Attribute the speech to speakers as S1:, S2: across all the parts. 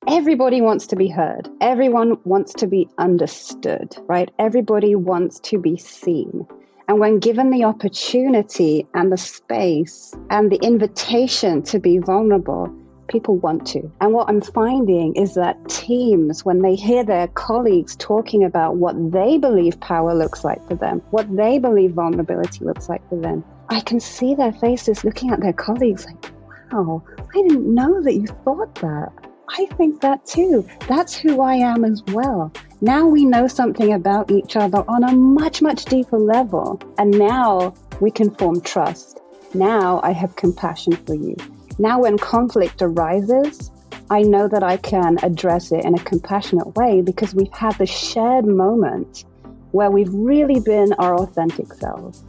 S1: Everybody wants to be heard. Everyone wants to be understood, right? Everybody wants to be seen. And when given the opportunity and the space and the invitation to be vulnerable, people want to. And what I'm finding is that teams, when they hear their colleagues talking about what they believe power looks like for them, what they believe vulnerability looks like for them, I can see their faces looking at their colleagues like, wow, I didn't know that you thought that. I think that too. That's who I am as well. Now we know something about each other on a much, much deeper level. And now we can form trust. Now I have compassion for you. Now when conflict arises, I know that I can address it in a compassionate way because we've had the shared moment where we've really been our authentic selves.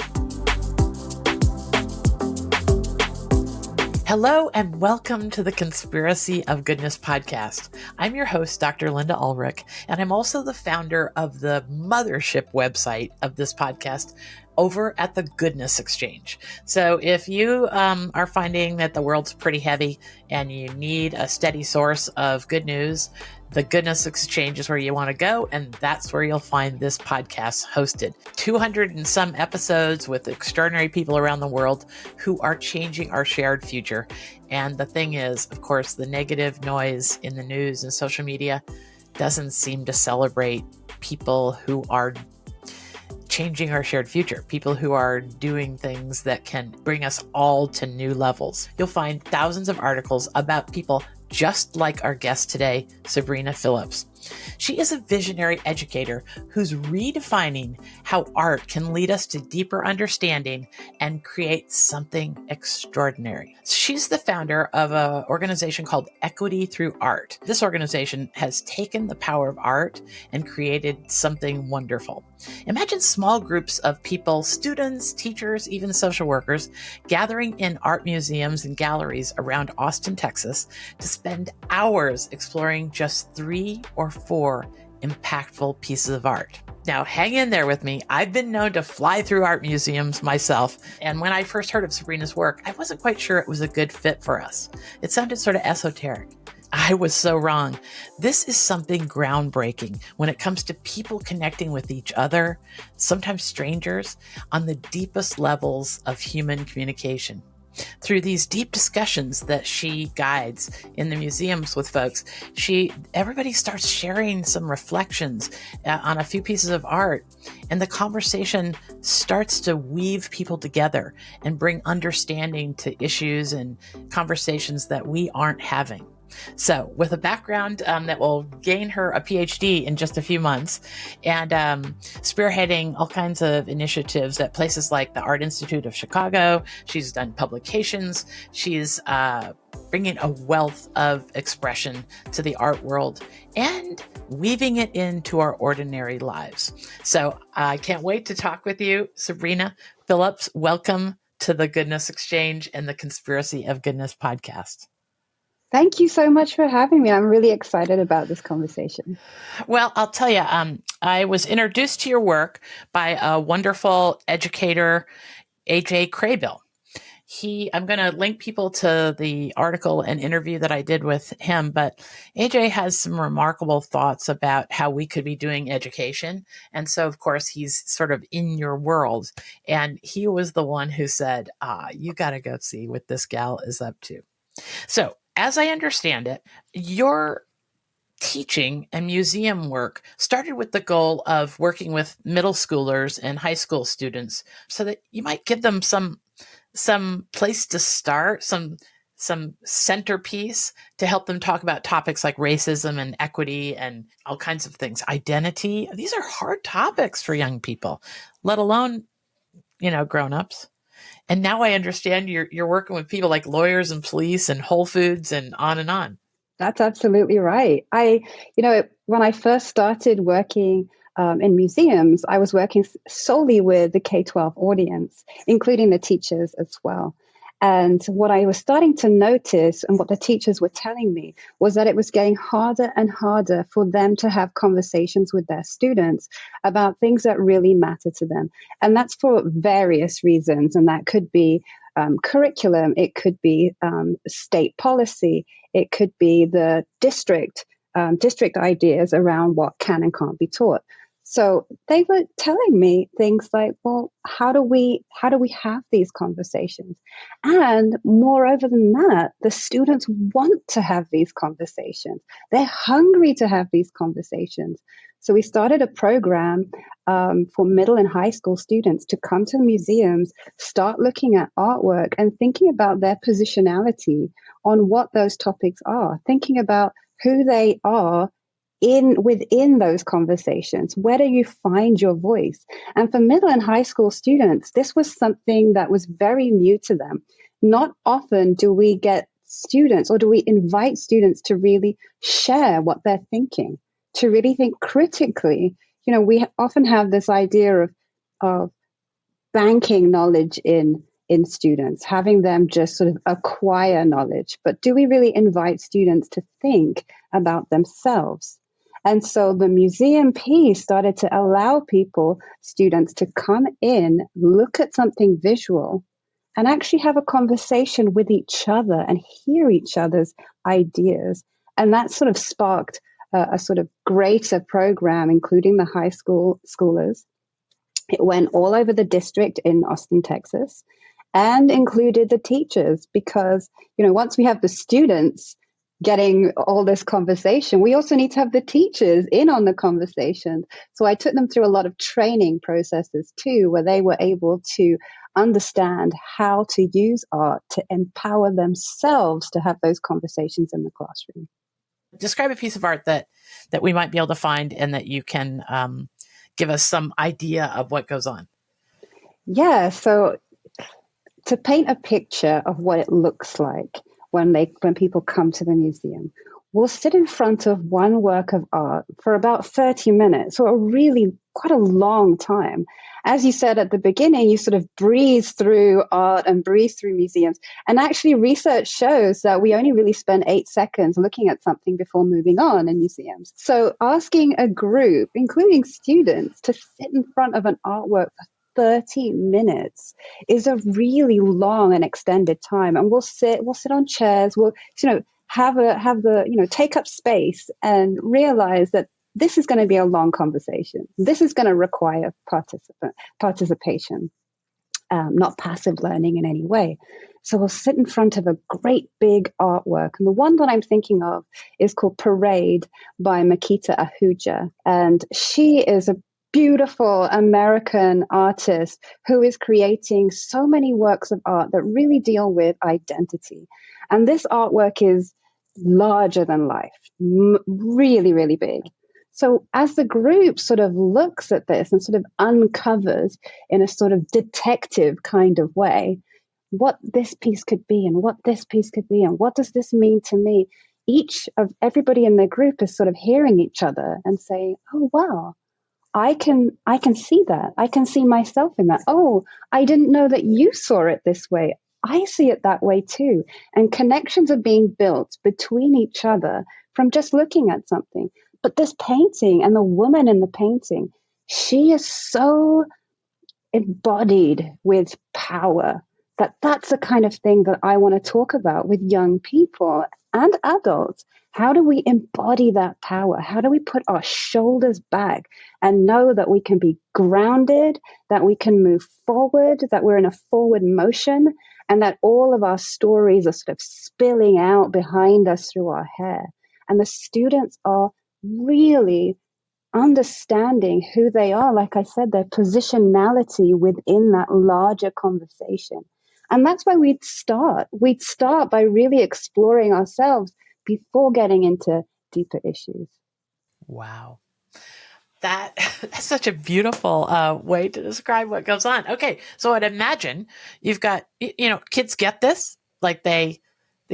S2: Hello and welcome to the Conspiracy of Goodness podcast. I'm your host, Dr. Linda Ulrich, and I'm also the founder of the mothership website of this podcast over at the Goodness Exchange. So if you are finding that the world's pretty heavy and you need a steady source of good news, the Goodness Exchange is where you want to go, and that's where you'll find this podcast hosted. 200 and some episodes with extraordinary people around the world who are changing our shared future. And the thing is, of course, the negative noise in the news and social media doesn't seem to celebrate people who are changing our shared future, people who are doing things that can bring us all to new levels. You'll find thousands of articles about people just like our guest today, Sabrina Phillips. She is a visionary educator who's redefining how art can lead us to deeper understanding and create something extraordinary. She's the founder of an organization called Equity Through Art. This organization has taken the power of art and created something wonderful. Imagine small groups of people, students, teachers, even social workers, gathering in art museums and galleries around Austin, Texas, to spend hours exploring just 3 or 4 impactful pieces of art. Now, hang in there with me. I've been known to fly through art museums myself. And when I first heard of Sabrina's work, I wasn't quite sure it was a good fit for us. It sounded sort of esoteric. I was so wrong. This is something groundbreaking when it comes to people connecting with each other, sometimes strangers, on the deepest levels of human communication. Through these deep discussions that she guides in the museums with folks, everybody starts sharing some reflections on a few pieces of art, and the conversation starts to weave people together and bring understanding to issues and conversations that we aren't having. So with a background that will gain her a PhD in just a few months and spearheading all kinds of initiatives at places like the Art Institute of Chicago, she's done publications, she's bringing a wealth of expression to the art world and weaving it into our ordinary lives. So I can't wait to talk with you, Sabrina Phillips. Welcome to the Goodness Exchange and the Conspiracy of Goodness podcast.
S1: Thank you so much for having me. I'm really excited about this conversation.
S2: Well, I'll tell you, I was introduced to your work by a wonderful educator, AJ Craybill. I'm going to link people to the article and interview that I did with him, but AJ has some remarkable thoughts about how we could be doing education. And so, of course, he's sort of in your world. And he was the one who said, you got to go see what this gal is up to. So, as I understand it, your teaching and museum work started with the goal of working with middle schoolers and high school students so that you might give them some place to start, some centerpiece to help them talk about topics like racism and equity and all kinds of things. Identity. These are hard topics for young people, let alone, grown-ups. And now I understand you're working with people like lawyers and police and Whole Foods and on and on.
S1: That's absolutely right. When I first started working in museums, I was working solely with the K-12 audience, including the teachers as well. And what I was starting to notice and what the teachers were telling me was that it was getting harder and harder for them to have conversations with their students about things that really matter to them. And that's for various reasons. And that could be curriculum, it could be state policy, it could be the district ideas around what can and can't be taught. So they were telling me things like, well, how do we have these conversations? And moreover than that, the students want to have these conversations. They're hungry to have these conversations. So we started a program for middle and high school students to come to the museums, start looking at artwork and thinking about their positionality on what those topics are, thinking about who they are within those conversations. Where do you find your voice? And for middle and high school students, this was something that was very new to them. Not often do we get students, or do we invite students to really share what they're thinking, to really think critically. We often have this idea of banking knowledge in students, having them just sort of acquire knowledge. But do we really invite students to think about themselves? And so the museum piece started to allow students to come in, look at something visual, and actually have a conversation with each other and hear each other's ideas. And that sort of sparked a sort of greater program, including the high schoolers. It went all over the district in Austin, Texas, and included the teachers, because, once we have the students getting all this conversation, we also need to have the teachers in on the conversation. So I took them through a lot of training processes too, where they were able to understand how to use art to empower themselves to have those conversations in the classroom.
S2: Describe a piece of art that we might be able to find and that you can give us some idea of what goes on.
S1: Yeah, so to paint a picture of what it looks like when people come to the museum, we'll sit in front of one work of art for about 30 minutes, or really quite a long time. As you said at the beginning, you sort of breeze through art and breeze through museums. And actually, research shows that we only really spend 8 seconds looking at something before moving on in museums. So asking a group, including students, to sit in front of an artwork for 30 minutes is a really long and extended time. And we'll sit on chairs, we'll, take up space and realize that this is going to be a long conversation. This is going to require participation, not passive learning in any way. So we'll sit in front of a great big artwork. And the one that I'm thinking of is called Parade by Makita Ahuja. And she is a beautiful American artist who is creating so many works of art that really deal with identity. And this artwork is larger than life, really, really big. So as the group sort of looks at this and sort of uncovers in a sort of detective kind of way what this piece could be and what this piece could be and what does this mean to me, everybody in the group is sort of hearing each other and saying, oh, wow, I can see that. I can see myself in that. Oh, I didn't know that you saw it this way. I see it that way too. And connections are being built between each other from just looking at something. But this painting and the woman in the painting, she is so embodied with power that's the kind of thing that I want to talk about with young people and adults. How do we embody that power? How do we put our shoulders back and know that we can be grounded, that we can move forward, that we're in a forward motion, and that all of our stories are sort of spilling out behind us through our hair? And the students are really understanding who they are, like I said, their positionality within that larger conversation. And that's why we'd start. We'd start by really exploring ourselves before getting into deeper issues.
S2: Wow. That's such a beautiful way to describe what goes on. Okay, so I'd imagine you've got, kids get this, like they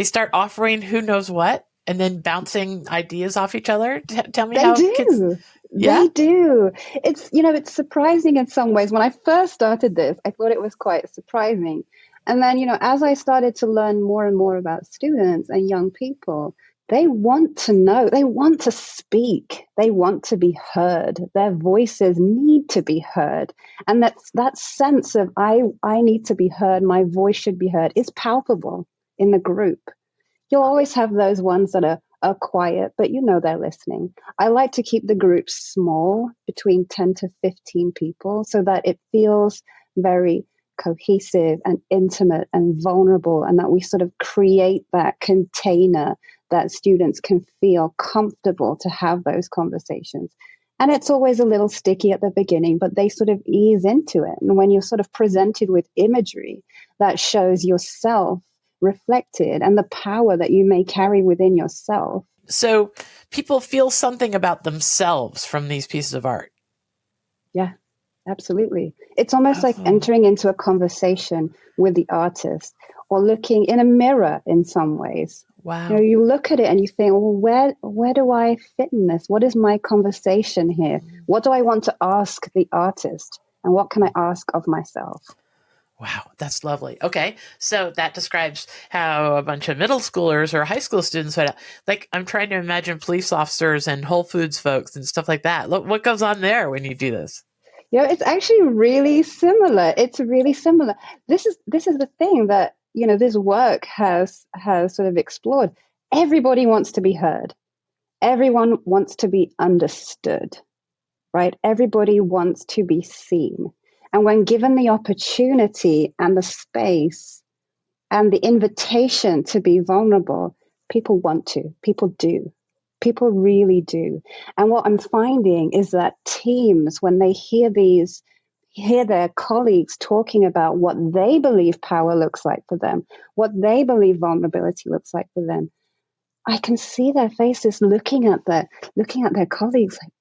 S2: start offering who knows what, and then bouncing ideas off each other. Tell me how kids.
S1: Yeah? They do. It's surprising in some ways. When I first started this, I thought it was quite surprising. And then, as I started to learn more and more about students and young people, They want to know, they want to speak, they want to be heard. Their voices need to be heard. And that sense of I need to be heard, my voice should be heard is palpable in the group. You'll always have those ones that are quiet, but you know they're listening. I like to keep the group small, between 10 to 15 people, so that it feels very cohesive and intimate and vulnerable, and that we sort of create that container that students can feel comfortable to have those conversations. And it's always a little sticky at the beginning, but they sort of ease into it. And when you're sort of presented with imagery that shows yourself reflected and the power that you may carry within yourself.
S2: So people feel something about themselves from these pieces of art.
S1: Yeah, absolutely. It's almost like entering into a conversation with the artist, or looking in a mirror in some ways.
S2: Wow.
S1: You know, you look at it and you think, well, where do I fit in this? What is my conversation here? What do I want to ask the artist? And what can I ask of myself?
S2: Wow, that's lovely. Okay, so that describes how a bunch of middle schoolers or high school students would, like, I'm trying to imagine police officers and Whole Foods folks and stuff like that. Look, what goes on there when you do this?
S1: Yeah, it's actually really similar. It's really similar. This is the thing that, you know, this work has sort of explored. Everybody wants to be heard. Everyone wants to be understood, right? Everybody wants to be seen. And when given the opportunity and the space and the invitation to be vulnerable, people want to. People do. People really do. And what I'm finding is that teams, when they hear their colleagues talking about what they believe power looks like for them, what they believe vulnerability looks like for them, I can see their faces looking at their colleagues like,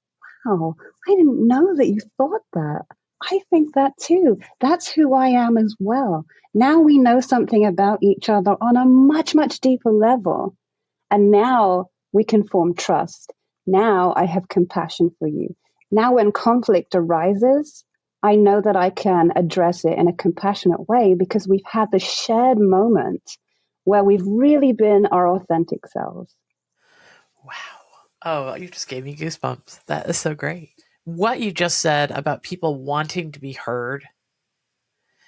S1: wow, I didn't know that you thought that. I think that too. That's who I am as well. Now we know something about each other on a much, much deeper level. And now we can form trust. Now I have compassion for you. Now when conflict arises, I know that I can address it in a compassionate way because we've had the shared moment where we've really been our authentic selves.
S2: Wow. Oh, you just gave me goosebumps. That is so great. What you just said about people wanting to be heard,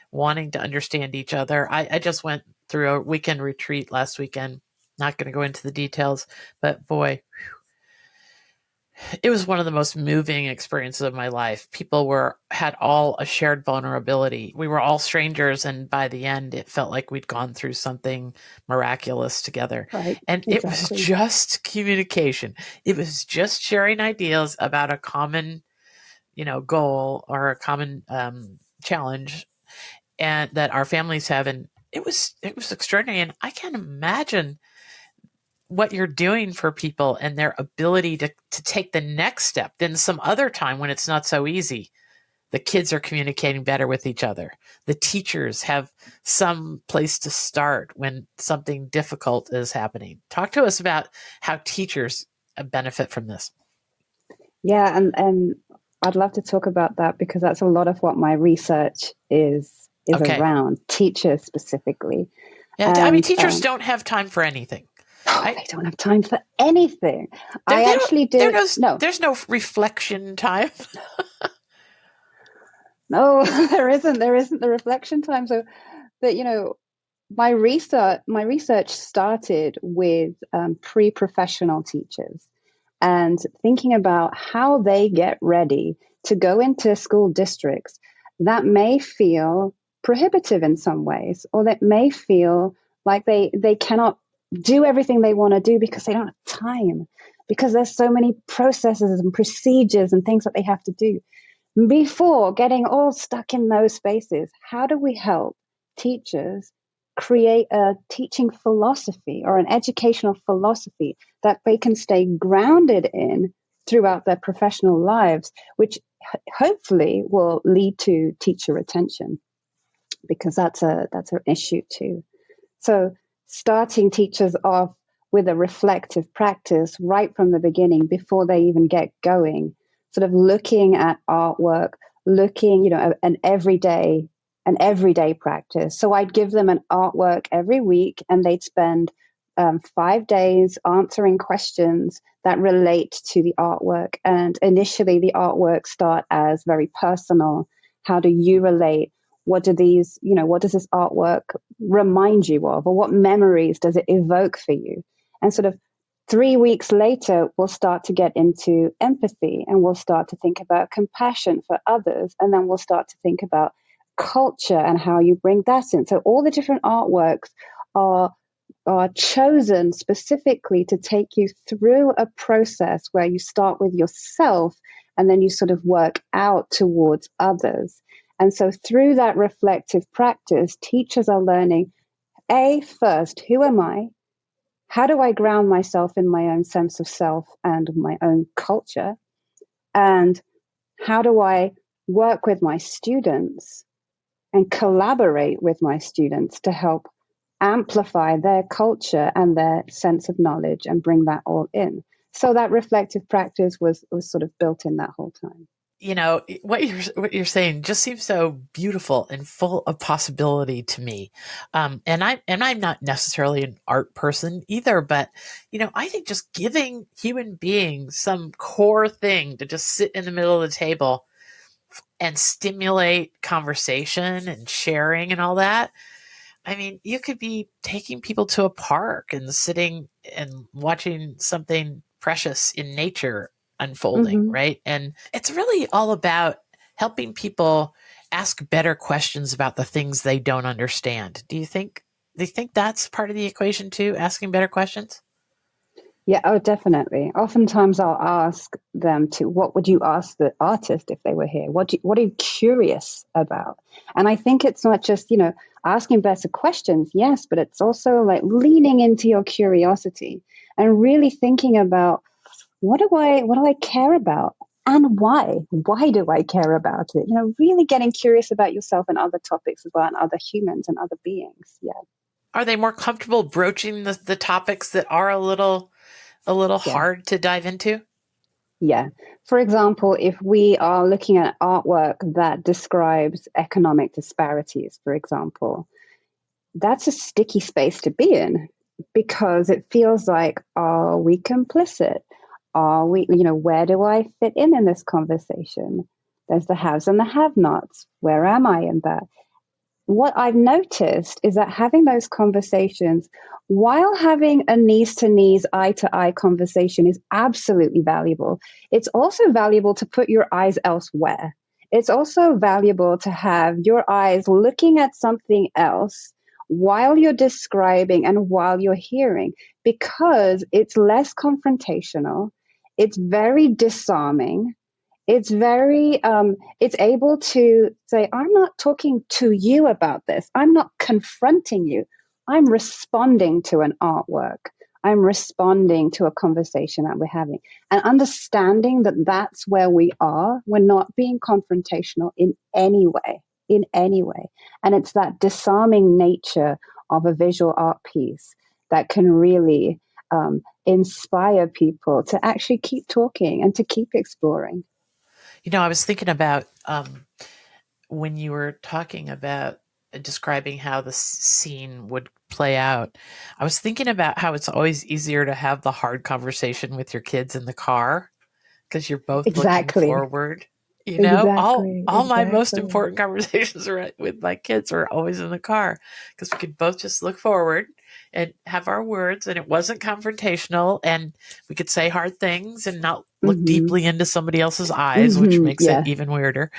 S2: wanting to understand each other. I just went through a weekend retreat last weekend. Not going to go into the details, but boy, it was one of the most moving experiences of my life. People had all a shared vulnerability. We were all strangers, and by the end, it felt like we'd gone through something miraculous together.
S1: Right.
S2: And
S1: exactly.
S2: It was just communication. It was just sharing ideas about a common, goal or a common challenge, and that our families have. And it was extraordinary. And I can't imagine what you're doing for people and their ability to take the next step. Then some other time when it's not so easy, the kids are communicating better with each other. The teachers have some place to start when something difficult is happening. Talk to us about how teachers benefit from this.
S1: Yeah, and I'd love to talk about that because that's a lot of what my research is
S2: Okay.
S1: around, teachers specifically.
S2: Yeah, I mean, teachers don't have time for anything.
S1: They don't have time for anything. There's
S2: no reflection time.
S1: No, there isn't. There isn't the reflection time. So that, my research started with pre-professional teachers and thinking about how they get ready to go into school districts that may feel prohibitive in some ways, or that may feel like they cannot do everything they want to do because they don't have time, because there's so many processes and procedures and things that they have to do. Before getting all stuck in those spaces, how do we help teachers create a teaching philosophy or an educational philosophy that they can stay grounded in throughout their professional lives, which hopefully will lead to teacher retention, because that's an issue too. So starting teachers off with a reflective practice right from the beginning before they even get going, sort of looking at artwork, looking, an everyday practice. So I'd give them an artwork every week and they'd spend 5 days answering questions that relate to the artwork. And initially, the artwork start as very personal. How do you relate? What do these, what does this artwork remind you of? Or what memories does it evoke for you? And sort of 3 weeks later, we'll start to get into empathy, and we'll start to think about compassion for others. And then we'll start to think about culture and how you bring that in. So all the different artworks are chosen specifically to take you through a process where you start with yourself and then you sort of work out towards others. And so through that reflective practice, teachers are learning, first, who am I? How do I ground myself in my own sense of self and my own culture? And how do I work with my students and collaborate with my students to help amplify their culture and their sense of knowledge and bring that all in? So that reflective practice was sort of built in that whole time.
S2: What you're saying just seems so beautiful and full of possibility to me. And I'm not necessarily an art person either, but I think just giving human beings some core thing to just sit in the middle of the table and stimulate conversation and sharing and all that. I mean, you could be taking people to a park and sitting and watching something precious in nature unfolding, right? And it's really all about helping people ask better questions about the things they don't understand. Do you think that's part of the equation too, asking better questions?
S1: Yeah, oh, definitely. Oftentimes I'll ask them what would you ask the artist if they were here? What are you curious about? And I think it's not just, asking better questions, yes, but it's also like leaning into your curiosity and really thinking about what do I care about and why? Why do I care about it? Really getting curious about yourself and other topics as well, and other humans and other beings. Yeah.
S2: Are they more comfortable broaching the topics that are a little hard to dive into?
S1: Yeah. For example, if we are looking at artwork that describes economic disparities, for example, that's a sticky space to be in because it feels like, are we complicit? Are we, where do I fit in this conversation? There's the haves and the have-nots. Where am I in that? What I've noticed is that having those conversations while having a knees-to-knees, eye-to-eye conversation is absolutely valuable. It's also valuable to put your eyes elsewhere. It's also valuable to have your eyes looking at something else while you're describing and while you're hearing, because it's less confrontational. It's very disarming. It's very, it's able to say, I'm not talking to you about this. I'm not confronting you. I'm responding to an artwork. I'm responding to a conversation that we're having, and understanding that that's where we are. We're not being confrontational in any way. And it's that disarming nature of a visual art piece that can really inspire people to actually keep talking and to keep exploring.
S2: I was thinking about when you were talking about describing how the scene would play out, I was thinking about how it's always easier to have the hard conversation with your kids in the car because you're both looking forward. All my most important conversations with my kids are always in the car because we could both just look forward and have our words, and it wasn't confrontational, and we could say hard things and not look deeply into somebody else's eyes, which makes it even weirder.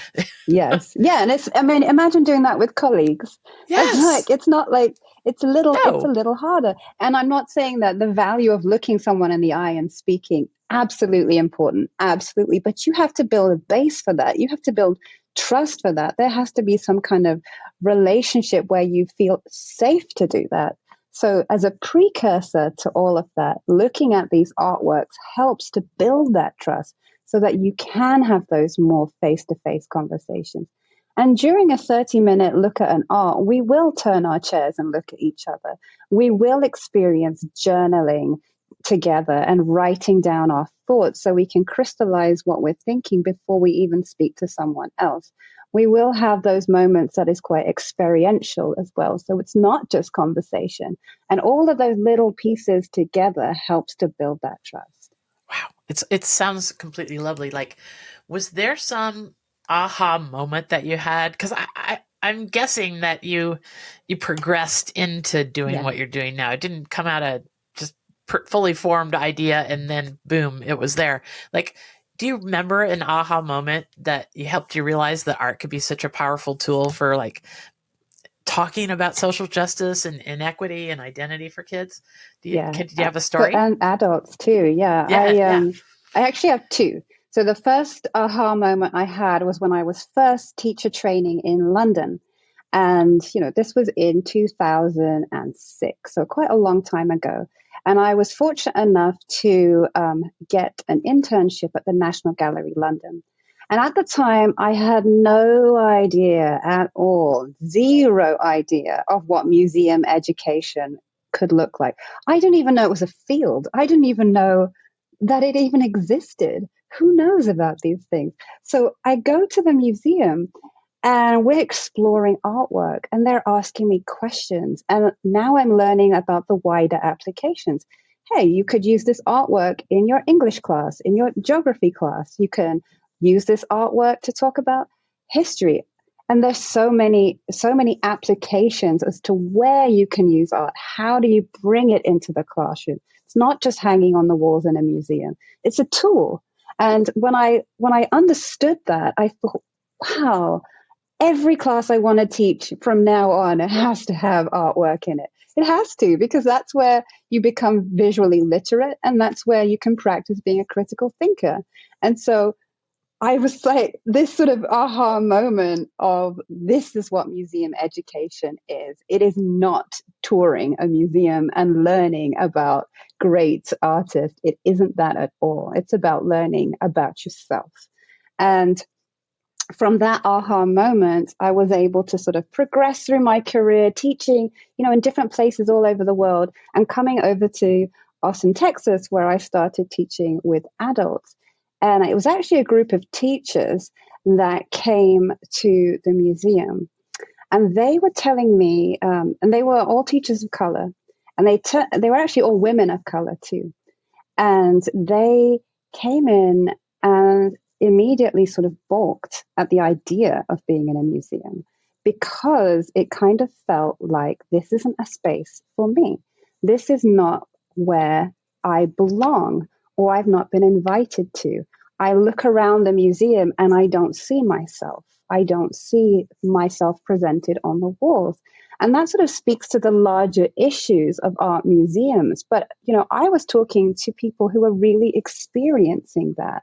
S1: Yes. Yeah. And imagine doing that with colleagues.
S2: Yes.
S1: It's not like, it's a little harder. And I'm not saying that the value of looking someone in the eye and speaking, absolutely important. Absolutely. But you have to build a base for that. You have to build trust for that. There has to be some kind of relationship where you feel safe to do that. So as a precursor to all of that, looking at these artworks helps to build that trust so that you can have those more face-to-face conversations. And during a 30-minute look at an art, we will turn our chairs and look at each other. We will experience journaling, together and writing down our thoughts so we can crystallize what we're thinking before we even speak to someone else. We will have those moments that is quite experiential as well. So it's not just conversation. And all of those little pieces together helps to build that trust.
S2: Wow. It sounds completely lovely. Like, was there some aha moment that you had? Because I'm guessing that you progressed into doing what you're doing now. It didn't come out of just fully formed idea and then boom, it was there. Like, do you remember an aha moment that helped you realize that art could be such a powerful tool for like talking about social justice and inequity and identity for kids? Do you have a story?
S1: And adults too. Yeah. I actually have two. So the first aha moment I had was when I was first teacher training in London. And, this was in 2006, so quite a long time ago. And I was fortunate enough to get an internship at the National Gallery, London. And at the time, I had no idea at all, zero idea of what museum education could look like. I didn't even know it was a field. I didn't even know that it even existed. Who knows about these things? So I go to the museum and we're exploring artwork and they're asking me questions. And now I'm learning about the wider applications. Hey, you could use this artwork in your English class, in your geography class. You can use this artwork to talk about history. And there's so many applications as to where you can use art. How do you bring it into the classroom? It's not just hanging on the walls in a museum. It's a tool. And when I understood that, I thought, wow, every class I want to teach from now on, it has to have artwork in it. It has to, because that's where you become visually literate and that's where you can practice being a critical thinker. And so I was like, this sort of aha moment of this is what museum education is. It is not touring a museum and learning about great artists. It isn't that at all. It's about learning about yourself. And from that aha moment, I was able to sort of progress through my career teaching, in different places all over the world and coming over to Austin, Texas, where I started teaching with adults. And it was actually a group of teachers that came to the museum. And they were telling me, and they were all teachers of color, and they were actually all women of color too. And they came in and immediately sort of balked at the idea of being in a museum because it kind of felt like this isn't a space for me. This is not where I belong, or I've not been invited to. I look around the museum and I don't see myself. I don't see myself presented on the walls. And that sort of speaks to the larger issues of art museums. But, I was talking to people who were really experiencing that.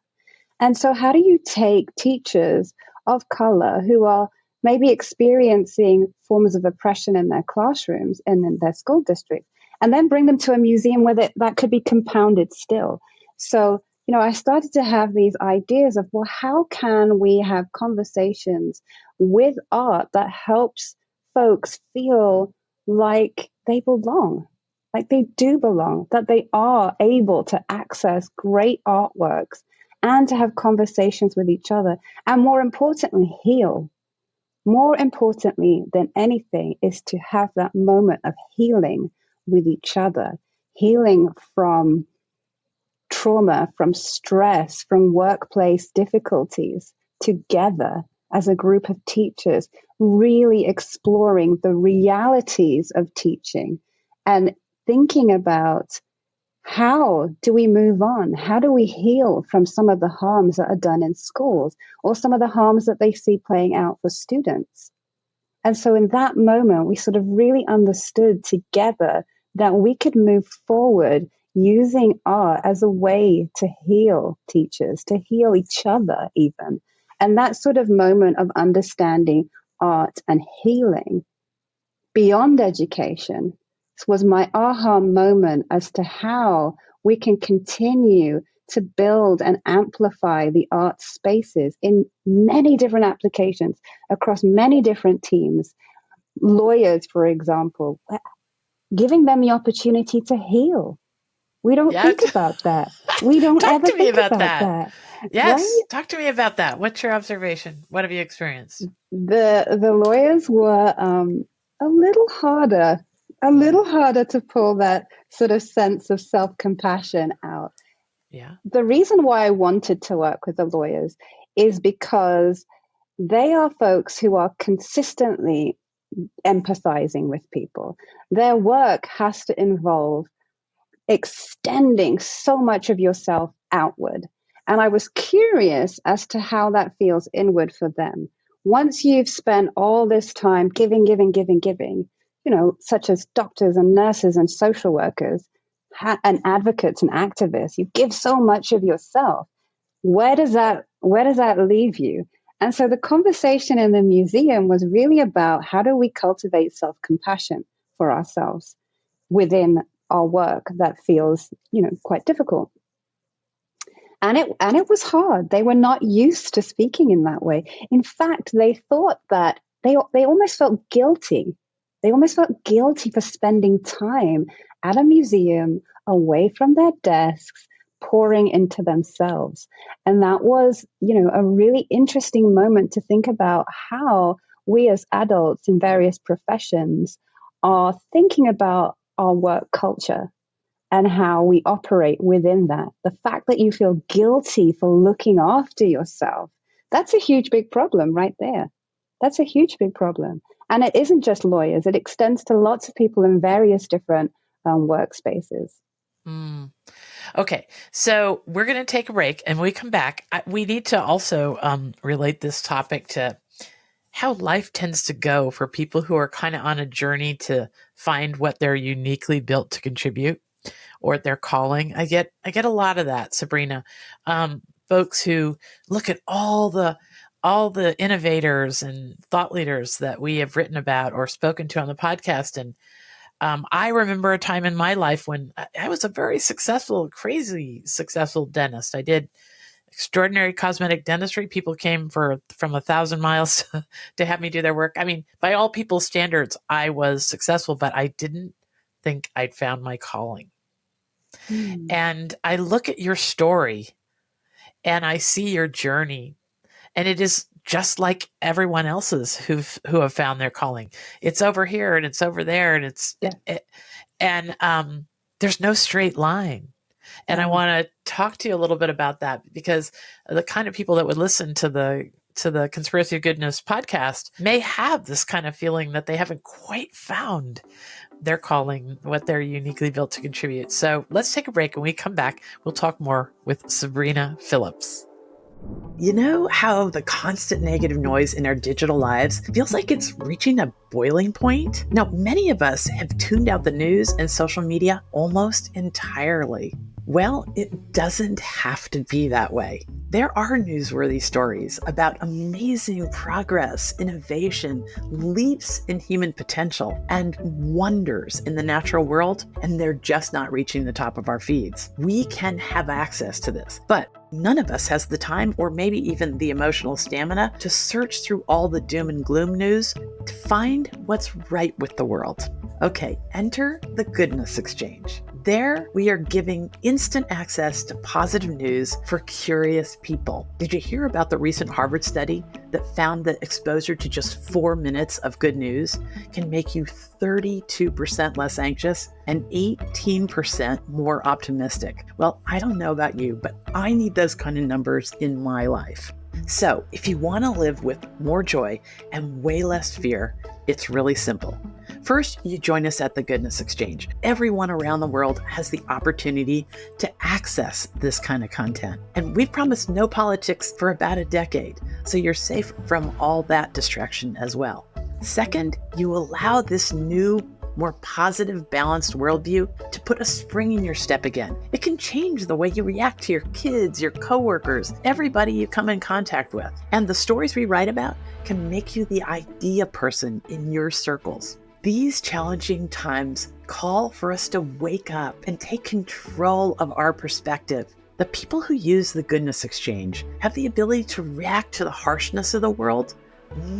S1: And so how do you take teachers of color who are maybe experiencing forms of oppression in their classrooms and in their school districts, and then bring them to a museum where that could be compounded still? So, I started to have these ideas of, well, how can we have conversations with art that helps folks feel like they belong, like they do belong, that they are able to access great artworks and to have conversations with each other, and more importantly, heal. More importantly than anything is to have that moment of healing with each other, healing from trauma, from stress, from workplace difficulties, together as a group of teachers, really exploring the realities of teaching and thinking about, how do we move on? How do we heal from some of the harms that are done in schools, or some of the harms that they see playing out for students? And so in that moment, we sort of really understood together that we could move forward using art as a way to heal teachers, to heal each other even. And that sort of moment of understanding art and healing beyond education was my aha moment as to how we can continue to build and amplify the art spaces in many different applications across many different teams. Lawyers, for example, giving them the opportunity to heal, We don't
S2: Yeah.
S1: think about that. We don't
S2: Talk
S1: ever
S2: to me
S1: think
S2: about
S1: about
S2: that.
S1: that,
S2: Yes.
S1: right?
S2: Talk to me about that. What's your observation? What have you experienced?
S1: The lawyers were a little harder, to pull that sort of sense of self-compassion out.
S2: Yeah.
S1: The reason why I wanted to work with the lawyers is because they are folks who are consistently empathizing with people. Their work has to involve extending so much of yourself outward. And I was curious as to how that feels inward for them. Once you've spent all this time giving, such as doctors and nurses and social workers and advocates and activists, you give so much of yourself. Where does that leave you? And so the conversation in the museum was really about how do we cultivate self-compassion for ourselves within our work that feels, quite difficult. And it was hard. They were not used to speaking in that way. In fact, they thought that they almost felt guilty. They almost felt guilty for spending time at a museum away from their desks, pouring into themselves. And that was, a really interesting moment to think about how we as adults in various professions are thinking about our work culture and how we operate within that. The fact that you feel guilty for looking after yourself, that's a huge, big problem right there. That's a huge, big problem. And it isn't just lawyers, it extends to lots of people in various different workspaces.
S2: Mm. Okay, so we're going to take a break, and when we come back, we need to also relate this topic to how life tends to go for people who are kind of on a journey to find what they're uniquely built to contribute or their calling. I get a lot of that, Sabrina. Folks who look at all the innovators and thought leaders that we have written about or spoken to on the podcast, and I remember a time in my life when I was a very successful, crazy successful dentist. I did extraordinary cosmetic dentistry. People came from 1,000 miles to have me do their work. I mean, by all people's standards, I was successful, but I didn't think I'd found my calling. And I look at your story and I see your journey, and it is just like everyone else's who have found their calling. It's over here and it's over there, and there's no straight line. And I want to talk to you a little bit about that, because the kind of people that would listen to the Conspiracy of Goodness podcast may have this kind of feeling that they haven't quite found their calling, what they're uniquely built to contribute. So let's take a break. When we come back, we'll talk more with Sabrina Phillips. You know how the constant negative noise in our digital lives feels like it's reaching a boiling point? Now, many of us have tuned out the news and social media almost entirely. Well, it doesn't have to be that way. There are newsworthy stories about amazing progress, innovation, leaps in human potential, and wonders in the natural world, and they're just not reaching the top of our feeds. We can have access to this, but none of us has the time or maybe even the emotional stamina to search through all the doom and gloom news to find what's right with the world. Okay, enter the Goodness Exchange. There, we are giving instant access to positive news for curious people. Did you hear about the recent Harvard study that found that exposure to just 4 minutes of good news can make you 32% less anxious and 18% more optimistic? Well, I don't know about you, but I need those kind of numbers in my life. So if you want to live with more joy and way less fear, it's really simple. First, you join us at the Goodness Exchange. Everyone around the world has the opportunity to access this kind of content. And we've promised no politics for about a decade, so you're safe from all that distraction as well. Second, you allow this new, more positive, balanced worldview to put a spring in your step again. It can change the way you react to your kids, your coworkers, everybody you come in contact with. And the stories we write about can make you the idea person in your circles. These challenging times call for us to wake up and take control of our perspective. The people who use the Goodness Exchange have the ability to react to the harshness of the world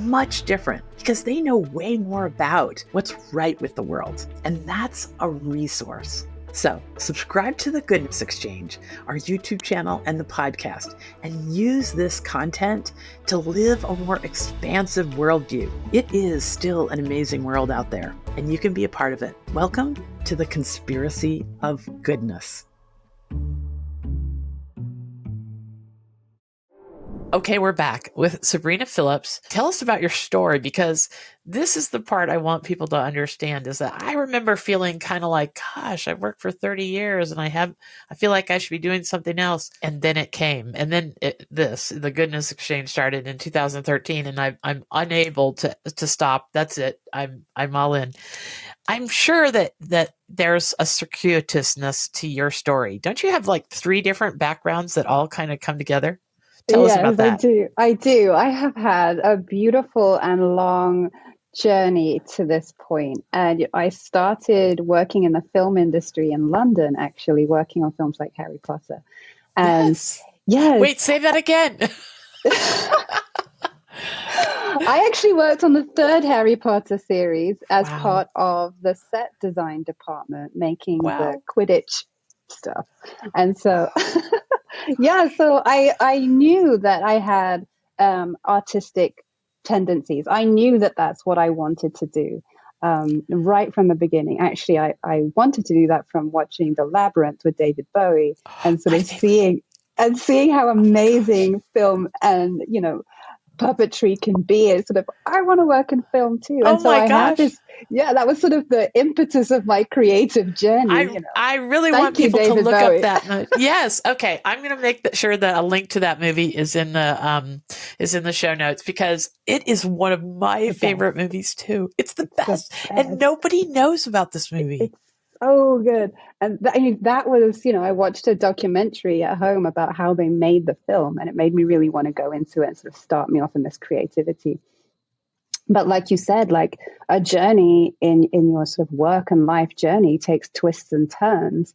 S2: much different because they know way more about what's right with the world. And that's a resource. So, subscribe to the Goodness Exchange, our YouTube channel and the podcast, and use this content to live a more expansive worldview. It is still an amazing world out there, and you can be a part of it. Welcome to the Conspiracy of Goodness. Okay, we're back with Sabrina Phillips. Tell us about your story, because this is the part I want people to understand, is that I remember feeling kind of like, gosh, I've worked for 30 years and I feel like I should be doing something else. And then it came. And then the Goodness Exchange started in 2013, and I'm unable to stop. That's it. I'm all in. I'm sure that there's a circuitousness to your story. Don't you have like 3 different backgrounds that all kind of come together? Tell us about that.
S1: I do. I have had a beautiful and long journey to this point. And I started working in the film industry in London, actually, working on films like Harry Potter. And yes.
S2: Wait, say that again.
S1: I actually worked on the 3rd Harry Potter series as part of the set design department, making the Quidditch stuff. And so... yeah, so I knew that I had artistic tendencies. I knew that that's what I wanted to do right from the beginning. Actually, I wanted to do that from watching The Labyrinth with David Bowie and sort of seeing how amazing film and, puppetry can be. It's sort of, I want to work in film too. And so I had this, that was sort of the impetus of my creative journey.
S2: I really want people to look up that. Yes. Okay. I'm going to make sure that a link to that movie is in the show notes, because it is one of my favorite movies too. It's the best. And nobody knows about this movie.
S1: It's so good. And that was, I watched a documentary at home about how they made the film, and it made me really want to go into it and sort of start me off in this creativity. But like you said, like a journey in your sort of work and life journey takes twists and turns.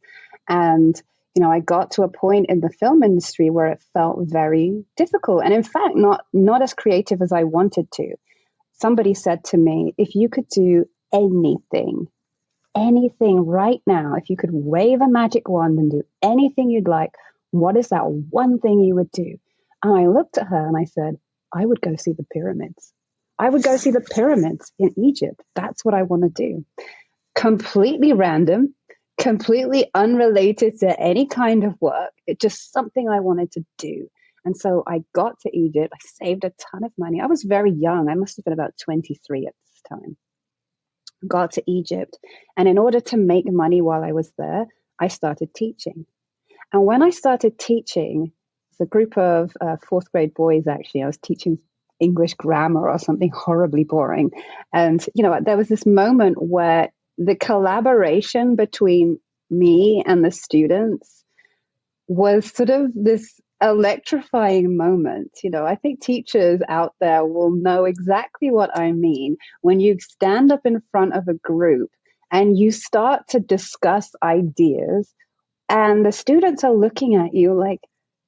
S1: And, I got to a point in the film industry where it felt very difficult. And in fact, not as creative as I wanted to. Somebody said to me, if you could do anything right now, if you could wave a magic wand and do anything you'd like, what is that one thing you would do? And I looked at her and I said, I would go see the pyramids. I would go see the pyramids in Egypt. That's what I want to do. Completely random, completely unrelated to any kind of work. It's just something I wanted to do. And so I got to Egypt. I saved a ton of money. I was very young. I must have been about 23 at this time. Got to Egypt. And in order to make money while I was there, I started teaching. And when I started teaching, it's a group of 4th grade boys, actually. I was teaching English grammar or something horribly boring. And, there was this moment where the collaboration between me and the students was sort of this electrifying moment. I think teachers out there will know exactly what I mean when you stand up in front of a group and you start to discuss ideas and the students are looking at you like,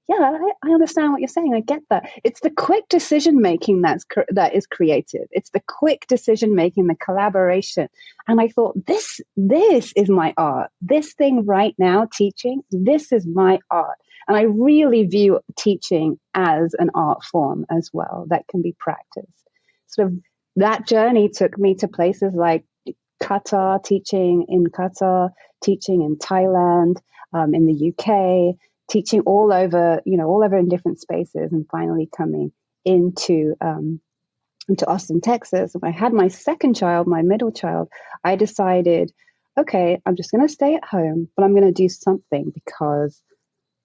S1: yeah, I understand what you're saying. I get that. It's the quick decision making that is creative. It's the quick decision making, the collaboration. And I thought, this is my art. This thing right now, teaching, this is my art. And I really view teaching as an art form as well that can be practiced. Sort of that journey took me to places like Qatar, teaching in Qatar, teaching in Thailand, in the UK, teaching all over in different spaces, and finally coming into Austin, Texas. When I had my second child, my middle child, I decided, okay, I'm just going to stay at home, but I'm going to do something because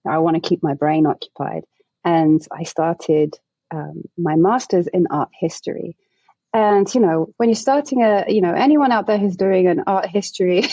S1: I want to keep my brain occupied. And I started my master's in art history. And, when you're starting anyone out there who's doing an art history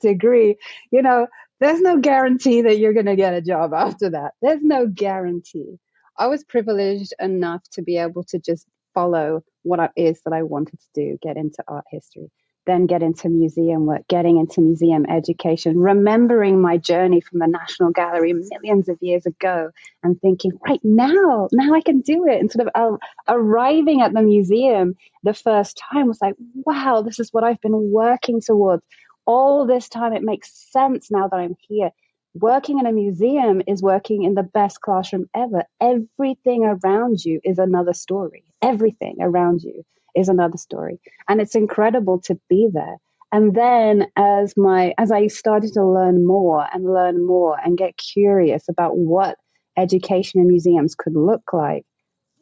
S1: degree, there's no guarantee that you're going to get a job after that. There's no guarantee. I was privileged enough to be able to just follow what it is that I wanted to do, get into art history, then get into museum work, getting into museum education, remembering my journey from the National Gallery millions of years ago and thinking, right now I can do it. And sort of arriving at the museum the first time was like, wow, this is what I've been working towards. all this time, it makes sense now that I'm here. Working in a museum is working in the best classroom ever. Everything around you is another story. Everything around you is another story. And it's incredible to be there. And then as I started to learn more and get curious about what education in museums could look like,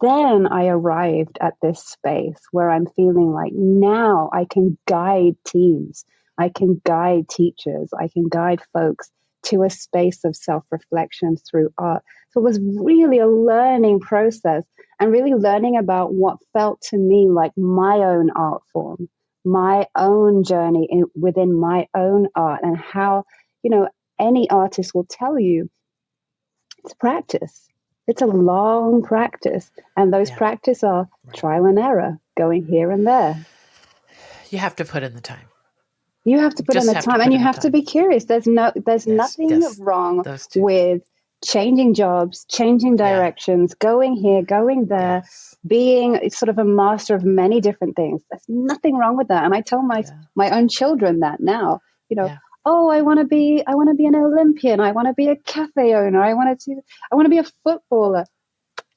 S1: then I arrived at this space where I'm feeling like now I can guide teams, I can guide teachers, I can guide folks to a space of self-reflection through art. So it was really a learning process and really learning about what felt to me like my own art form, my own journey within my own art, and how, any artist will tell you it's practice. It's a long practice. And those practice are trial and error, going here and there.
S2: You have to put in the time.
S1: You have to put in the time, and you have to be curious. There's nothing wrong with changing jobs, changing directions, going here, going there, being sort of a master of many different things. There's nothing wrong with that. And I tell my own children that now, oh, I want to be an Olympian. I want to be a cafe owner. I want to be a footballer.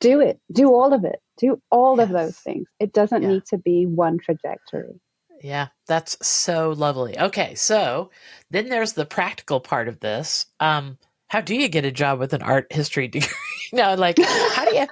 S1: Do it. Do all of it. Do all of those things. It doesn't need to be one trajectory.
S2: Yeah, that's so lovely. Okay, so then there's the practical part of this. How do you get a job with an art history degree? How do you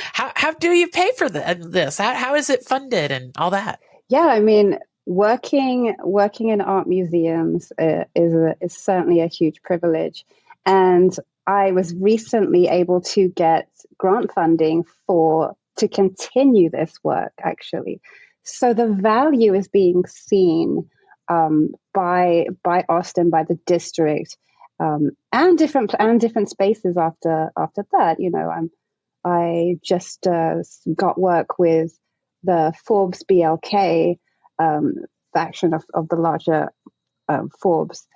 S2: how do you pay for this? How is it funded and all that?
S1: Yeah, I mean, working in art museums is certainly a huge privilege, and I was recently able to get grant funding to continue this work, actually. So the value is being seen by Austin, by the district, and different spaces after that. I just got work with the Forbes BLK faction of the larger Forbes.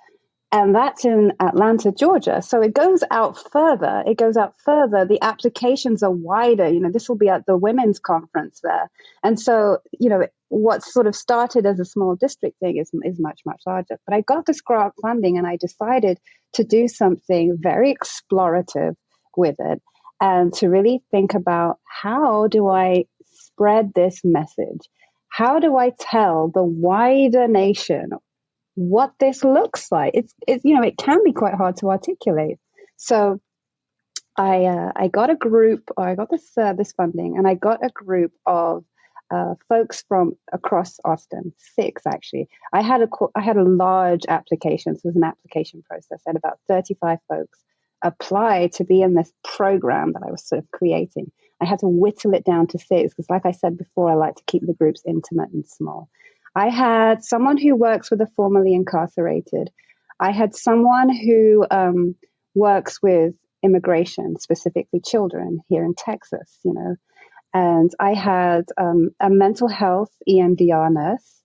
S1: And that's in Atlanta, Georgia. So it goes out further. The applications are wider. This will be at the women's conference there. And so, what sort of started as a small district thing is much, much larger. But I got this grant funding and I decided to do something very explorative with it and to really think about, how do I spread this message? How do I tell the wider nation what this looks like? It can be quite hard to articulate. So I got a group, or I got this funding, and I got a group of folks from across Austin, 6 actually. I had a large application. So it was an application process. I had about 35 folks apply to be in this program that I was sort of creating. I had to whittle it down to 6 because, like I said before, I like to keep the groups intimate and small. I had someone who works with the formerly incarcerated. I had someone who works with immigration, specifically children here in Texas, And I had a mental health EMDR nurse.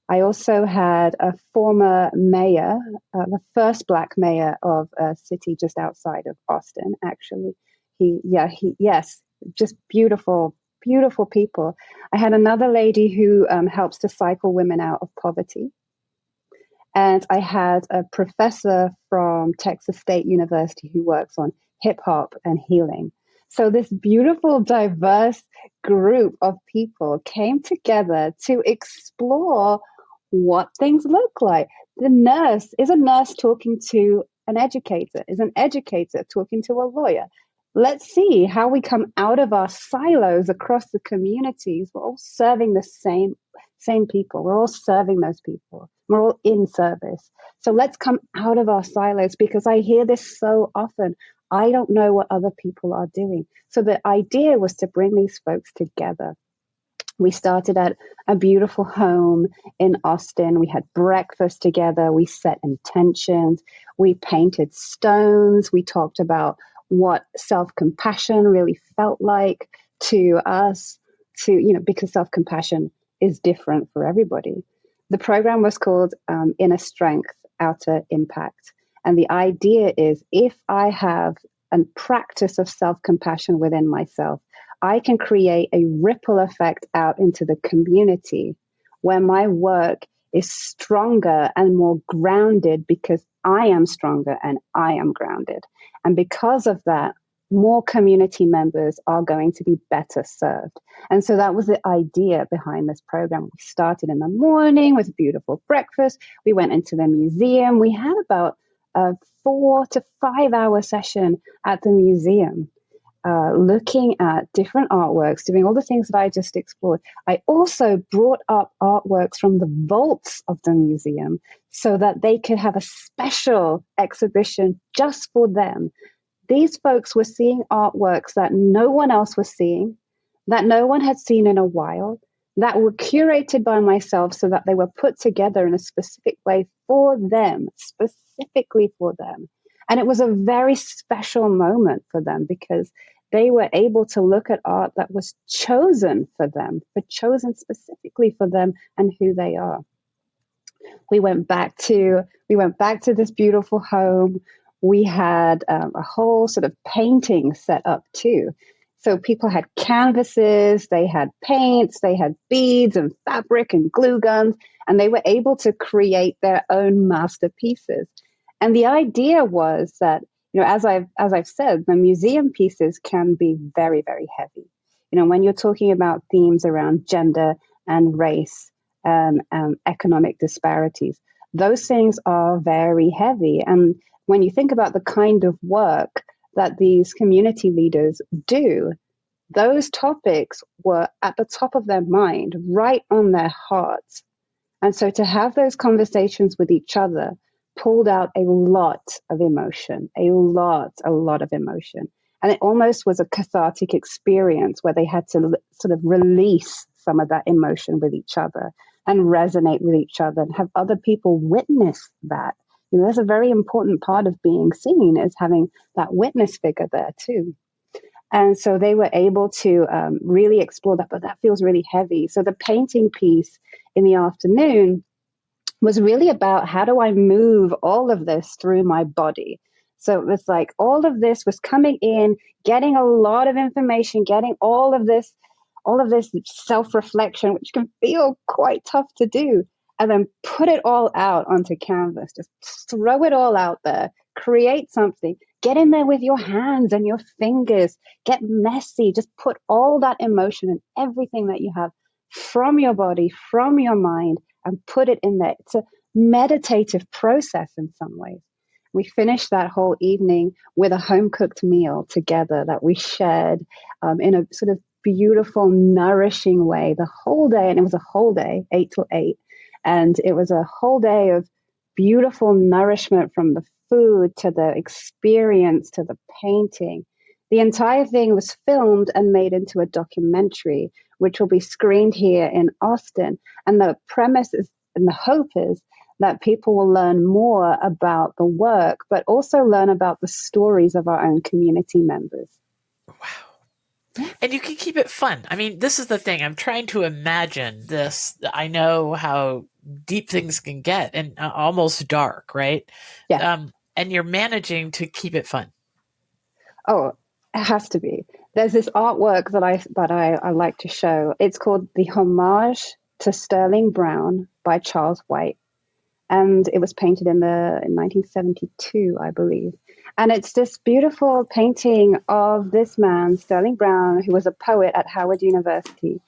S1: I also had a former mayor, the first Black mayor of a city just outside of Austin, actually. Yes, just beautiful people. I had another lady who helps to cycle women out of poverty. And I had a professor from Texas State University who works on hip hop and healing. So this beautiful, diverse group of people came together to explore what things look like. The nurse is a nurse talking to an educator, is an educator talking to a lawyer. Let's see how we come out of our silos across the communities. We're all serving the same people. We're all serving those people. We're all in service. So let's come out of our silos, because I hear this so often. I don't know what other people are doing. So the idea was to bring these folks together. We started at a beautiful home in Austin. We had breakfast together. We set intentions. We painted stones. We talked about what self-compassion really felt like to us, because self-compassion is different for everybody. The program was called Inner Strength, Outer Impact. And the idea is, if I have a practice of self-compassion within myself, I can create a ripple effect out into the community where my work is stronger and more grounded because I am stronger and I am grounded. And because of that, more community members are going to be better served. And so that was the idea behind this program. We started in the morning with a beautiful breakfast. We went into the museum. We had about a 4 to 5 hour session at the museum, looking at different artworks, doing all the things that I just explored. I also brought up artworks from the vaults of the museum so that they could have a special exhibition just for them. These folks were seeing artworks that no one else was seeing, that no one had seen in a while, that were curated by myself so that they were put together in a specific way for them, specifically for them. And it was a very special moment for them because they were able to look at art that was chosen for them, but chosen specifically for them and who they are. We went back to this beautiful home. We had a whole sort of painting set up too. So people had canvases, they had paints, they had beads and fabric and glue guns, and they were able to create their own masterpieces. And the idea was that, as I've said, the museum pieces can be very, very heavy. When you're talking about themes around gender and race and economic disparities, those things are very heavy. And when you think about the kind of work that these community leaders do, those topics were at the top of their mind, right on their hearts. And so to have those conversations with each other pulled out a lot of emotion, a lot of emotion. And it almost was a cathartic experience where they had to sort of release some of that emotion with each other and resonate with each other and have other people witness that. That's a very important part of being seen, is having that witness figure there too. And so they were able to really explore that, but that feels really heavy. So the painting piece in the afternoon was really about, how do I move all of this through my body? So it was like all of this was coming in, getting a lot of information, getting all of this self-reflection, which can feel quite tough to do, and then put it all out onto canvas. Just throw it all out there, create something, get in there with your hands and your fingers, get messy, just put all that emotion and everything that you have from your body, from your mind, and put it in there. It's a meditative process in some ways. We finished that whole evening with a home-cooked meal together that we shared in a sort of beautiful, nourishing way the whole day. And it was a whole day, 8 till 8. And it was a whole day of beautiful nourishment, from the food to the experience to the painting. The entire thing was filmed and made into a documentary, which will be screened here in Austin. And the premise is, and the hope is, that people will learn more about the work, but also learn about the stories of our own community members.
S2: Wow. And you can keep it fun. I mean, this is the thing. I'm trying to imagine this. I know how deep things can get and almost dark, right?
S1: Yeah.
S2: And you're managing to keep it fun.
S1: Oh, it has to be. There's this artwork that I like to show. It's called The Homage to Sterling Brown by Charles White. And it was painted in 1972, I believe. And it's this beautiful painting of this man, Sterling Brown, who was a poet at Howard University.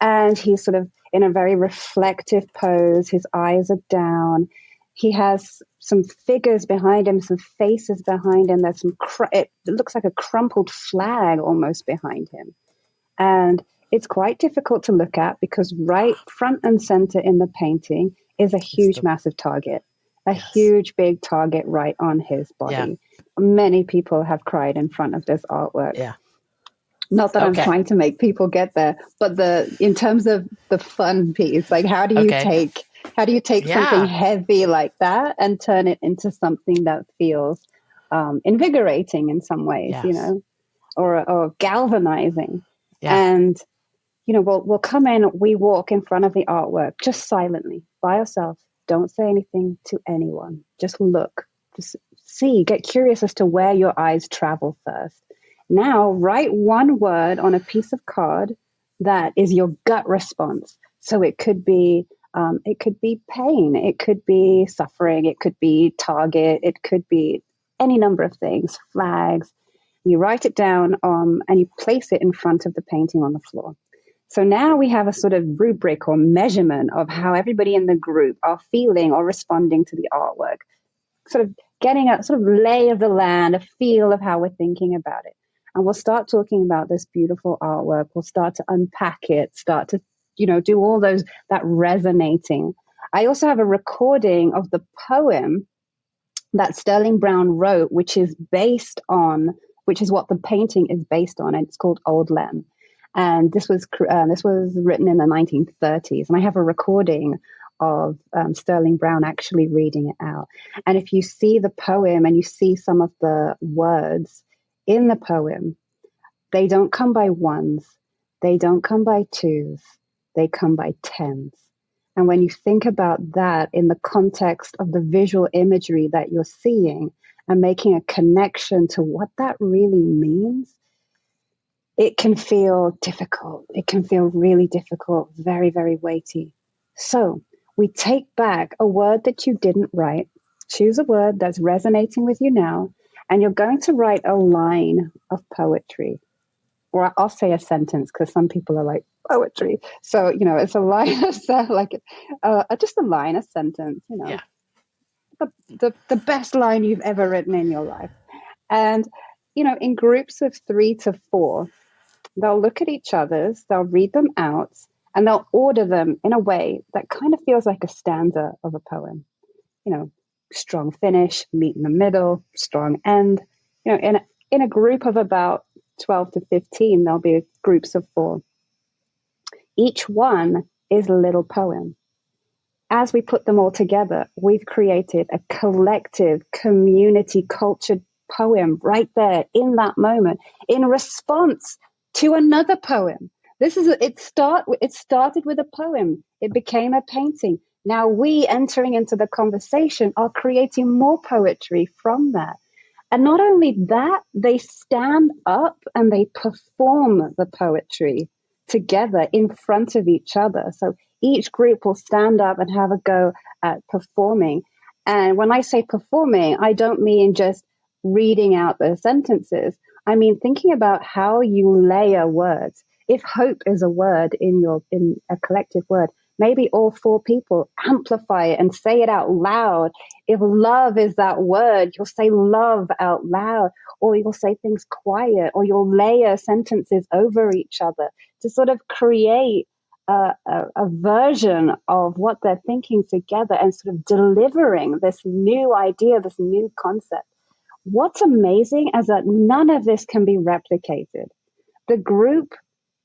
S1: And he's sort of in a very reflective pose. His eyes are down. He has some figures behind him, some faces behind him. There's it looks like a crumpled flag almost behind him. And it's quite difficult to look at because right front and center in the painting is a huge, massive target, huge, big target right on his body. Yeah. Many people have cried in front of this artwork.
S2: Yeah.
S1: Not that I'm trying to make people get there, but in terms of the fun piece, like how do you take something heavy like that and turn it into something that feels invigorating in some ways, or galvanizing. Yeah. And we'll come in, we walk in front of the artwork just silently by yourself. Don't say anything to anyone. Just look, just see, get curious as to where your eyes travel first. Now, write one word on a piece of card that is your gut response. So it could be It could be pain, it could be suffering, it could be target, it could be any number of things, flags. You write it down and you place it in front of the painting on the floor. So now we have a sort of rubric or measurement of how everybody in the group are feeling or responding to the artwork, sort of getting a sort of lay of the land, a feel of how we're thinking about it. And we'll start talking about this beautiful artwork. We'll start to unpack it, start to, do all that resonating. I also have a recording of the poem that Sterling Brown wrote, which is what the painting is based on. And it's called Old Lem. And this was written in the 1930s. And I have a recording of Sterling Brown actually reading it out. And if you see the poem and you see some of the words in the poem, they don't come by ones, they don't come by twos, they come by tens. And when you think about that in the context of the visual imagery that you're seeing and making a connection to what that really means, it can feel difficult. It can feel really difficult, very, very weighty. So we take back a word that you didn't write, choose a word that's resonating with you now, and you're going to write a line of poetry. Or I'll say a sentence because some people are like, poetry. So, it's a line of just a line, a sentence,
S2: Yeah.
S1: the best line you've ever written in your life. And, in groups of 3 to 4, they'll look at each other's, they'll read them out, and they'll order them in a way that kind of feels like a stanza of a poem. Strong finish, meet in the middle, strong end. In a group of about 12 to 15, there'll be groups of 4. Each one is a little poem. As we put them all together, we've created a collective, community, cultured poem right there in that moment in response to another poem. It started with a poem. It became a painting. Now we, entering into the conversation, are creating more poetry from that. And not only that, they stand up and they perform the poetry together in front of each other. So each group will stand up and have a go at performing. And when I say performing, I don't mean just reading out the sentences. I mean thinking about how you layer words. If hope is a word in a collective word, maybe all 4 people amplify it and say it out loud. If love is that word, you'll say love out loud, or you'll say things quiet, or you'll layer sentences over each other to sort of create a version of what they're thinking together and sort of delivering this new idea, this new concept. What's amazing is that none of this can be replicated. The group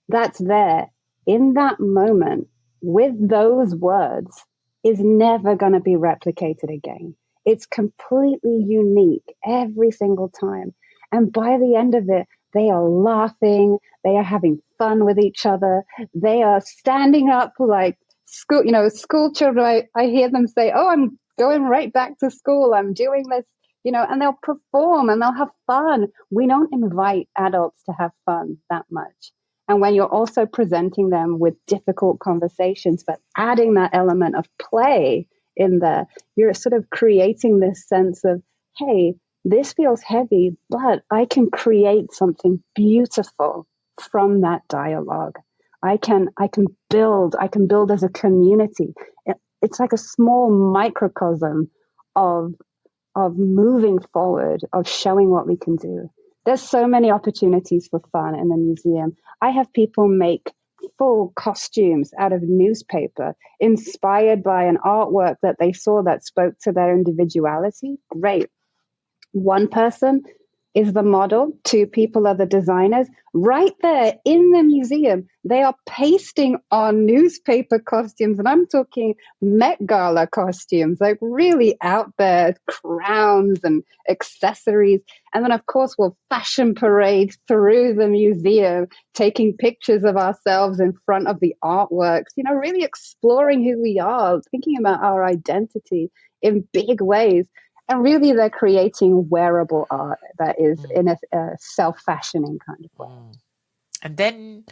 S1: that's there in that moment with those words is never going to be replicated again. It's completely unique every single time. And by the end of it, they are laughing, they are having fun with each other, they are standing up like school children. I hear them say, oh, I'm going right back to school, I'm doing this, and they'll perform and they'll have fun. We don't invite adults to have fun that much. And when you're also presenting them with difficult conversations, but adding that element of play in there, you're sort of creating this sense of, hey, this feels heavy, but I can create something beautiful from that dialogue. I can build as a community. It's like a small microcosm of moving forward, of showing what we can do. There's so many opportunities for fun in the museum. I have people make full costumes out of newspaper, inspired by an artwork that they saw that spoke to their individuality. Great. One person is the model, 2 people are the designers. Right there in the museum, they are pasting on newspaper costumes, and I'm talking Met Gala costumes, like really out there, crowns and accessories. And then, of course, we'll fashion parade through the museum, taking pictures of ourselves in front of the artworks, really exploring who we are, thinking about our identity in big ways. And really, they're creating wearable art that is in a self-fashioning kind of way.
S2: And then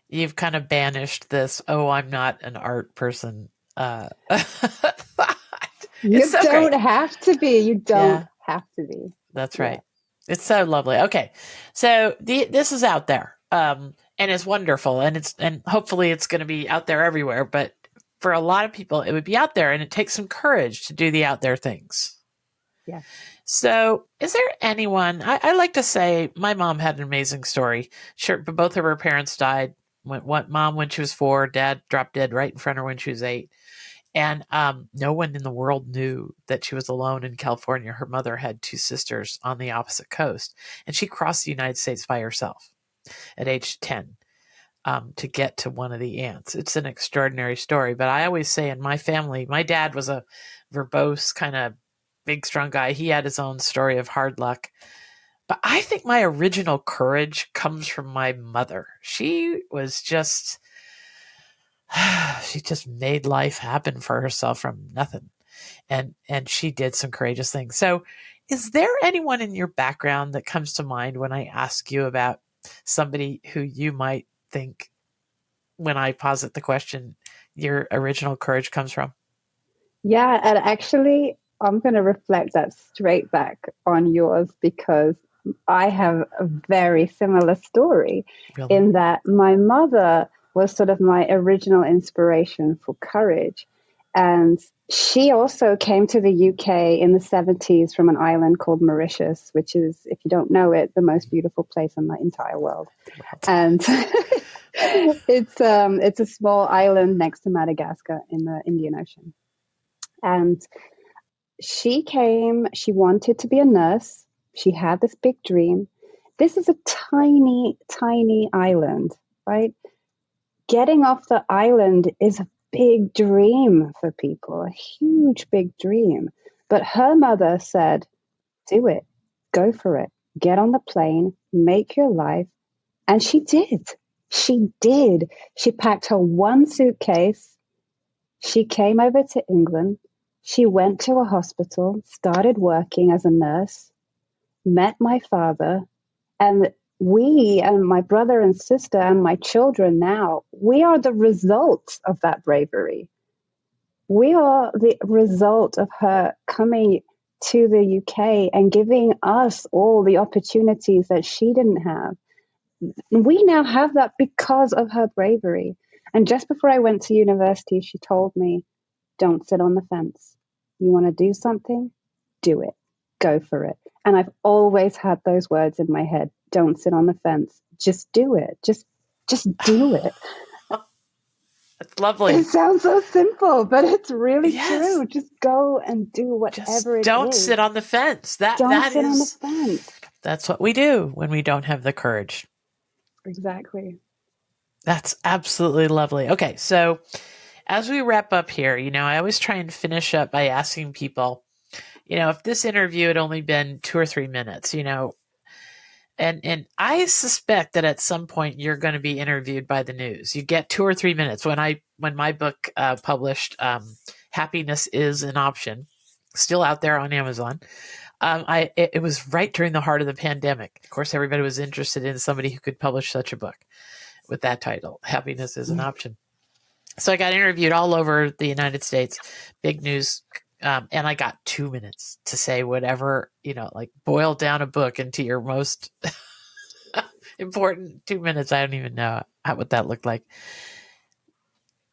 S2: you've kind of banished this, oh, I'm not an art person It's
S1: You
S2: so
S1: don't
S2: great.
S1: have to be. You don't
S2: Yeah,
S1: have to be.
S2: that's
S1: Yeah.
S2: right. It's so lovely. Okay. So this is out there. And it's wonderful, and hopefully it's going to be out there everywhere, but for a lot of people it would be out there, and it takes some courage to do the out there things.
S1: Yeah.
S2: So is there anyone, I like to say my mom had an amazing story. Sure, but both of her parents died. Mom when she was 4, dad dropped dead right in front of her when she was 8. And no one in the world knew that she was alone in California. Her mother had 2 sisters on the opposite coast, and she crossed the United States by herself at age 10 to get to one of the aunts. It's an extraordinary story, but I always say in my family, my dad was a verbose, kind of big, strong guy. He had his own story of hard luck. But I think my original courage comes from my mother. She was just, she just made life happen for herself from nothing. And she did some courageous things. So is there anyone in your background that comes to mind when I ask you about somebody who you might think, when I posit the question, your original courage comes from?
S1: Yeah. And actually, I'm going to reflect that straight back on yours because I have a very similar story
S2: Really?
S1: in that my mother was sort of my original inspiration for courage. And she also came to the UK in the 70s from an island called Mauritius, which is, if you don't know it, the most beautiful place in the entire world. And it's a small island next to Madagascar in the Indian Ocean. And she came, she wanted to be a nurse. She had this big dream. This is a tiny, tiny island, right? Getting off the island is a big dream for people, a huge, big dream. But her mother said, do it, go for it, get on the plane, make your life. And she did. She did. She packed her one suitcase. She came over to England. She went to a hospital, started working as a nurse, met my father, and we and my brother and sister and my children now, we are the result of that bravery. We are the result of her coming to the UK and giving us all the opportunities that she didn't have. We now have that because of her bravery. And just before I went to university, she told me, don't sit on the fence. You want to do something? Do it. Go for it. And I've always had those words in my head. Don't sit on the fence. Just do it. Just do it.
S2: That's lovely.
S1: It sounds so simple, but it's really
S2: Yes.
S1: true. Just go and do
S2: Just
S1: whatever it
S2: don't
S1: is.
S2: sit on the fence.
S1: Don't sit on the fence.
S2: That's what we do when we don't have the courage.
S1: Exactly.
S2: That's absolutely lovely. Okay, so as we wrap up here, I always try and finish up by asking people, if this interview had only been 2 or 3 minutes, and I suspect that at some point you're going to be interviewed by the news. You get 2 or 3 minutes. When my book published, Happiness is an Option, still out there on Amazon. It was right during the heart of the pandemic. Of course, everybody was interested in somebody who could publish such a book with that title, Happiness is an Option. So I got interviewed all over the United States, big news, and I got 2 minutes to say whatever, like boil down a book into your most important 2 minutes. I don't even know what that looked like.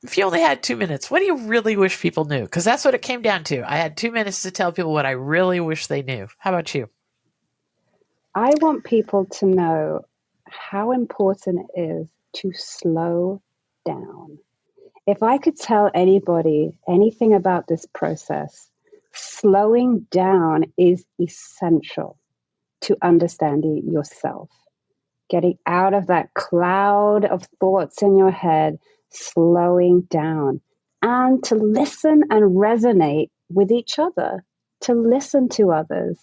S2: If you only had 2 minutes, what do you really wish people knew? Because that's what it came down to. I had 2 minutes to tell people what I really wish they knew. How about you?
S1: I want people to know how important it is to slow down. If I could tell anybody anything about this process, slowing down is essential to understanding yourself. Getting out of that cloud of thoughts in your head, slowing down, and to listen and resonate with each other, to listen to others,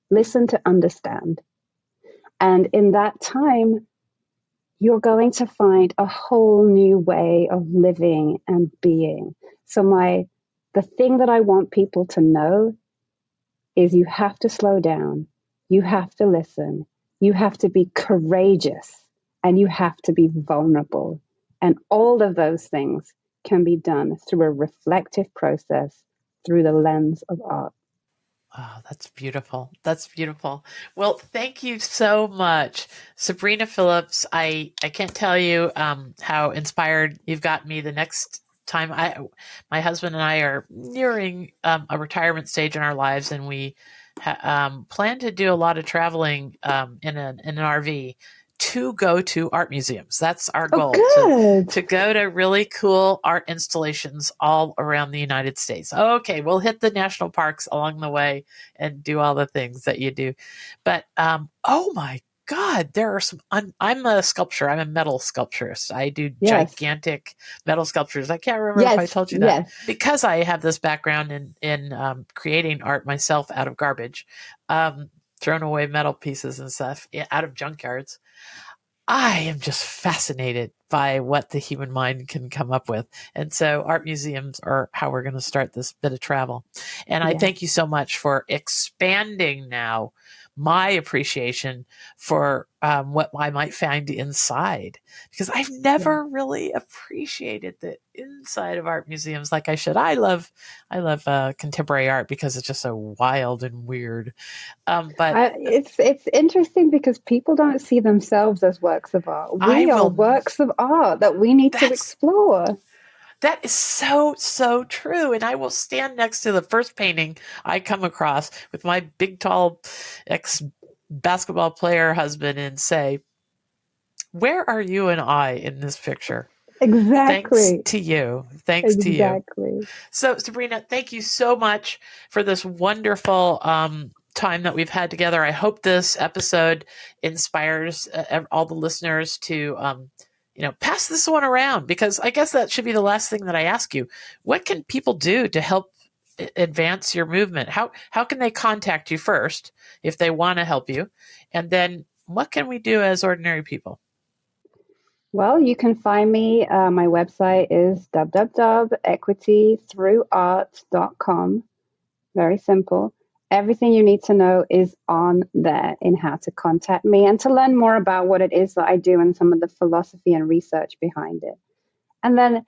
S1: listen to understand. And in that time, you're going to find a whole new way of living and being. So the thing that I want people to know is you have to slow down, you have to listen, you have to be courageous, and you have to be vulnerable. And all of those things can be done through a reflective process through the lens of art.
S2: Oh, that's beautiful. That's beautiful. Well, thank you so much, Sabrina Phillips. I can't tell you how inspired you've got me. The next time my husband and I are nearing a retirement stage in our lives, and we plan to do a lot of traveling in an RV to go to art museums. That's our
S1: Oh,
S2: goal,
S1: good.
S2: to go to really cool art installations all around the United States. Okay, we'll hit the national parks along the way and do all the things that you do. But oh my God, there are some. I'm a sculptor. I'm a metal sculpturist. I do
S1: Yes.
S2: gigantic metal sculptures. I can't remember if I
S1: Yes.
S2: told you that,
S1: Yes.
S2: because I have this background in creating art myself out of garbage, thrown away metal pieces and stuff out of junkyards. I am just fascinated by what the human mind can come up with. And so art museums are how we're going to start this bit of travel. And I thank you so much for expanding now my appreciation for what I might find inside, because I've never really appreciated the inside of art museums like I should. I love contemporary art because it's just so wild and weird. But
S1: it's interesting because people don't see themselves as works of art.
S2: I
S1: We are
S2: will.
S1: works of art that we need to explore.
S2: That is so true. And I will stand next to the first painting I come across with my big, tall ex basketball player husband and say, where are you and I in this picture? Thanks
S1: Exactly.
S2: to you. Thanks to you.
S1: Exactly.
S2: So, Sabrina, thank you so much for this wonderful time that we've had together. I hope this episode inspires all the listeners to, pass this one around, because I guess that should be the last thing that I ask you. What can people do to help advance your movement? How can they contact you first if they want to help you? And then what can we do as ordinary people?
S1: Well, you can find me. My website is www.equitythroughart.com. Very simple. Everything you need to know is on there in how to contact me and to learn more about what it is that I do and some of the philosophy and research behind it. And then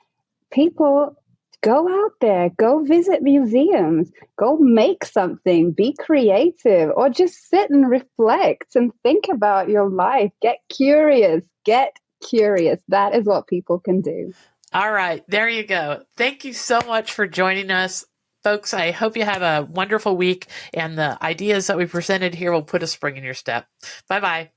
S1: people, go out there, go visit museums, go make something, be creative, or just sit and reflect and think about your life. Get curious. Get curious. That is what people can do.
S2: All right, there you go. Thank you so much for joining us, folks. I hope you have a wonderful week, and the ideas that we presented here will put a spring in your step. Bye-bye.